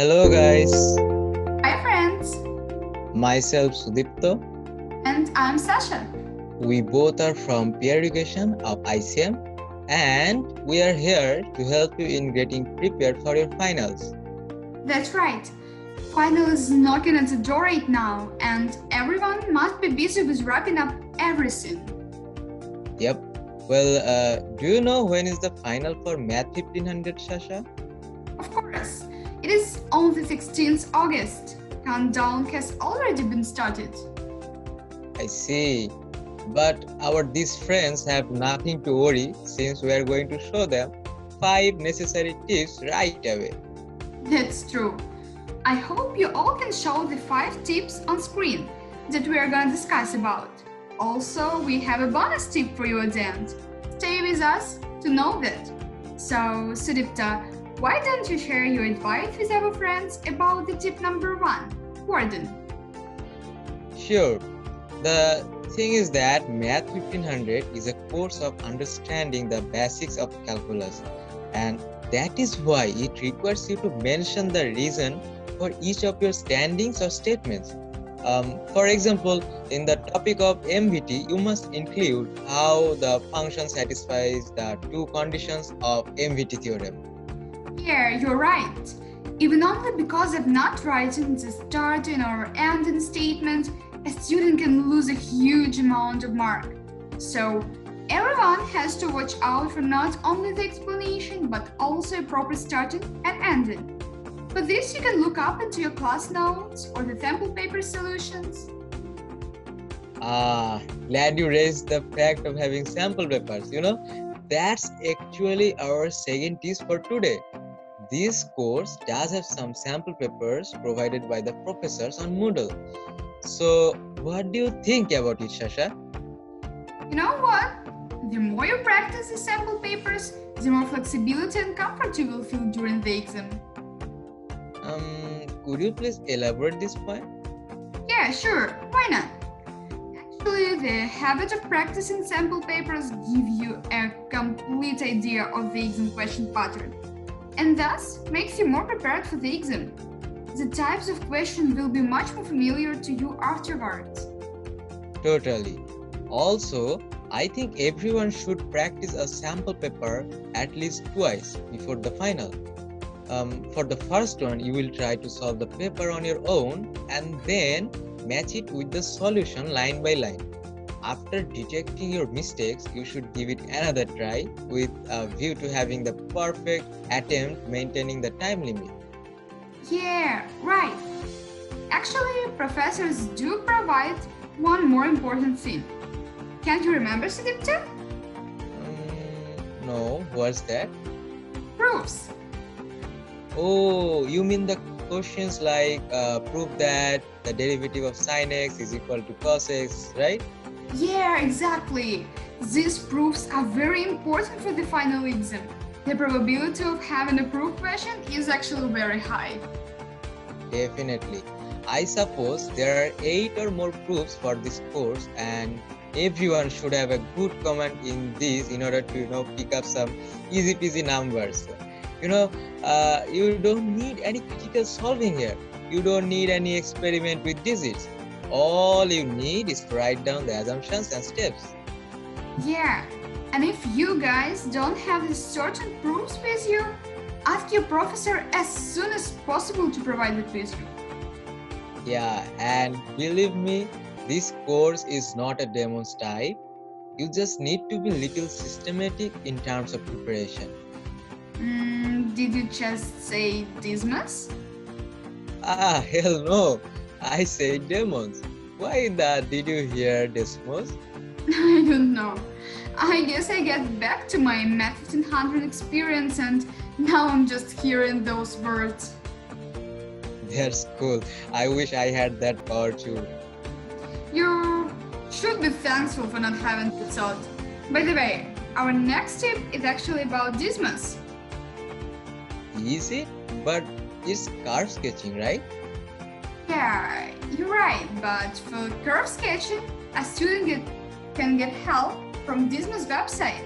Hello guys, Hi friends, myself Sudipto. and I'm Sasha. We both are from peer education of ICM and we are here to help you in getting prepared for your finals. That's right. Final is knocking at the door right now, and everyone must be busy with wrapping up everything. Yep. Do you know when is the final for Math 1500, Sasha? Of course, it is on the 16th August. Countdown has already been started. I see. But these friends have nothing to worry since we are going to show them 5 necessary tips right away. That's true. I hope you all can show the 5 tips on screen that we are gonna discuss about. Also, we have a bonus tip for you at the end. Stay with us to know that. So, Sudipta, why don't you share your advice with our friends about the tip number 1? Warden. Sure. The thing is that Math 1500 is a course of understanding the basics of calculus, and that is why it requires you to mention the reason for each of your standings or statements. For example, in the topic of MVT, you must include how the function satisfies the two conditions of MVT theorem. Yeah, you're right. Even only because of not writing the starting or ending statement, a student can lose a huge amount of mark. So, everyone has to watch out for not only the explanation but also a proper starting and ending. For this, you can look up into your class notes or the sample paper solutions. Glad you raised the fact of having sample papers. That's actually our second tip for today. This course does have some sample papers provided by the professors on Moodle. So, what do you think about it, Shasha? You know what? The more you practice the sample papers, the more flexibility and comfort you will feel during the exam. Could you please elaborate this point? Yeah, sure. Why not? Actually, the habit of practicing sample papers give you a complete idea of the exam question pattern, and thus makes you more prepared for the exam. The types of questions will be much more familiar to you afterwards. Totally. Also, I think everyone should practice a sample paper at least twice before the final. For the first one, you will try to solve the paper on your own and then match it with the solution line by line. After detecting your mistakes, you should give it another try with a view to having the perfect attempt maintaining the time limit. Yeah, right. Actually, professors do provide one more important thing. Can't you remember, Sudipta? No, what's that? Proofs. Oh, you mean the questions like prove that the derivative of sin x is equal to cos x, right? Yeah, exactly. These proofs are very important for the final exam. The probability of having a proof question is actually very high. Definitely. I suppose there are 8 or more proofs for this course and everyone should have a good comment in this in order to pick up some easy peasy numbers. You don't need any critical solving here. You don't need any experiment with digits. All you need is to write down the assumptions and steps. Yeah, and if you guys don't have the certain proofs with you, ask your professor as soon as possible to provide it with you. Yeah, and believe me, this course is not a demos type. You just need to be little systematic in terms of preparation. Did you just say Dismas? Hell no. I said demons. Why did you hear Desmos? I don't know. I guess I get back to my Math 1500 experience and now I'm just hearing those words. That's cool. I wish I had that power too. You should be thankful for not having that thought. By the way, our next tip is actually about Dismas. Easy, but it's curve sketching, right? Yeah, you're right, but for curve sketching, a student can get help from Dismas website.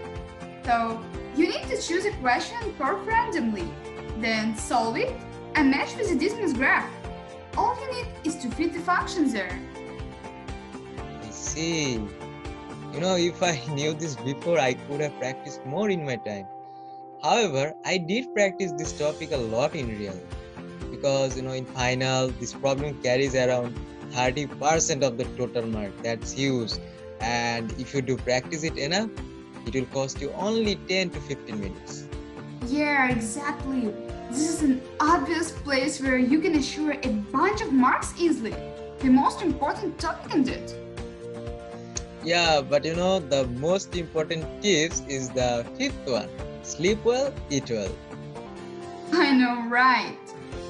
So you need to choose a question and curve randomly, then solve it and match with the distance graph. All you need is to fit the functions there. I see. If I knew this before, I could have practiced more in my time. However, I did practice this topic a lot in real because in final this problem carries around 30% of the total mark. That's huge. And if you do practice it enough, it will cost you only 10 to 15 minutes. Yeah, exactly. This is an obvious place where you can assure a bunch of marks easily. The most important topic indeed. Yeah, but the most important tips is the fifth one. Sleep well, eat well. I know, right?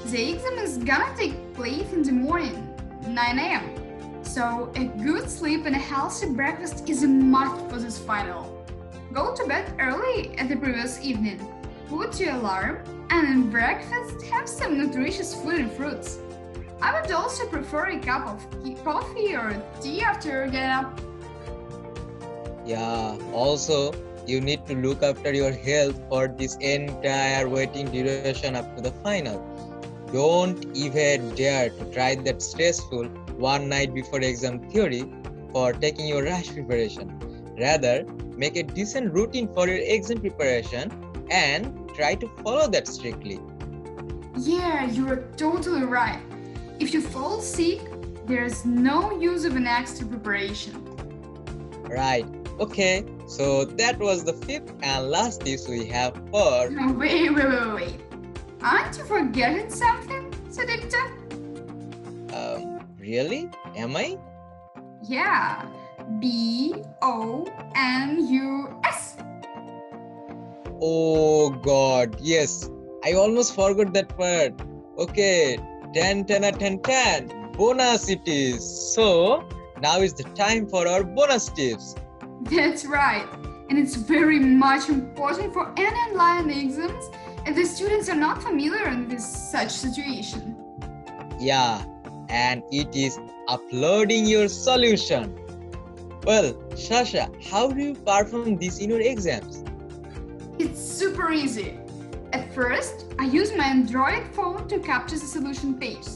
The exam is gonna take place in the morning, 9 a.m. So a good sleep and a healthy breakfast is a must for this final. Go to bed early at the previous evening. Put your alarm, and in breakfast have some nutritious food and fruits. I would also prefer a cup of coffee or tea after you get up. Yeah, also you need to look after your health for this entire waiting duration up to the final. Don't even dare to try that stressful one night before exam theory for taking your rush preparation. Rather, make a decent routine for your exam preparation and try to follow that strictly. Yeah, you're totally right. If you fall sick, there's no use of an extra preparation. Right. Okay, so that was the fifth and last tips we have for. No, wait. Aren't you forgetting something, Sadipta? Really? Am I? Yeah, BONUS. Oh God, yes. I almost forgot that part. Okay, 10, 10, 10, 10. Bonus it is. So, now is the time for our bonus tips. That's right. And it's very much important for any online exams if the students are not familiar with such situation. Yeah, and it is uploading your solution. Well, Shasha, how do you perform this in your exams? It's super easy. At first, I use my Android phone to capture the solution page.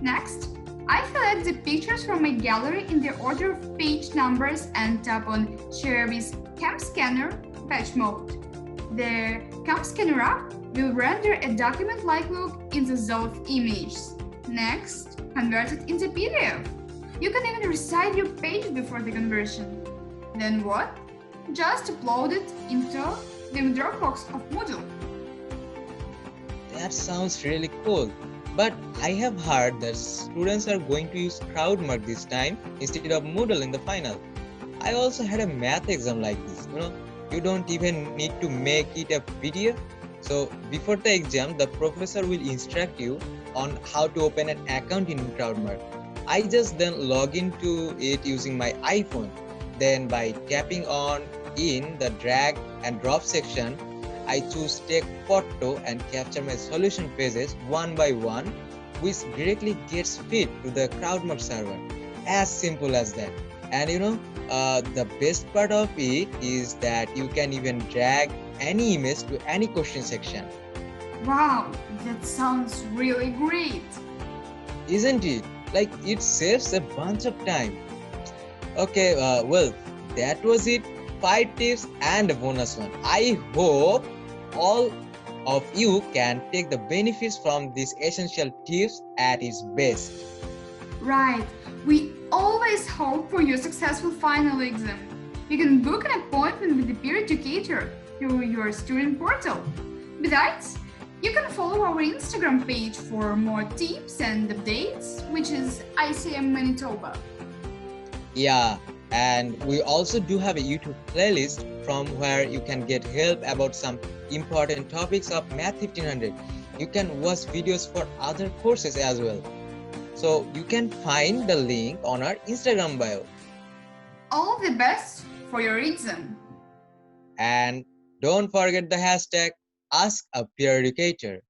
Next, I select the pictures from my gallery in the order of page numbers and tap on Share with Cam Scanner batch mode. The Cam Scanner app will render a document-like look in the Zoth image. Next, convert it into PDF. You can even resize your page before the conversion. Then what? Just upload it into the Dropbox of Moodle. That sounds really cool. But I have heard that students are going to use CrowdMark this time instead of Moodle in the final. I also had a math exam like this. You don't even need to make it a PDF. So before the exam, the professor will instruct you on how to open an account in CrowdMark. I just then log into it using my iPhone. Then by tapping on in the drag and drop section, I choose take photo and capture my solution pages one by one, which directly gets fed to the CrowdMark server. As simple as that. And the best part of it is that you can even drag any image to any question section. Wow, that sounds really great. Isn't it? Like it saves a bunch of time. Okay, well, that was it. 5 tips and a bonus one. I hope all of you can take the benefits from these essential tips at its best. Right, we always hope for your successful final exam. You can book an appointment with the peer educator through your student portal. Besides, you can follow our Instagram page for more tips and updates, which is ICM Manitoba. Yeah, and we also do have a YouTube playlist from where you can get help about some important topics of Math 1500. You can watch videos for other courses as well. So you can find the link on our Instagram bio. All the best for your exam. And don't forget the hashtag Ask a Peer Educator.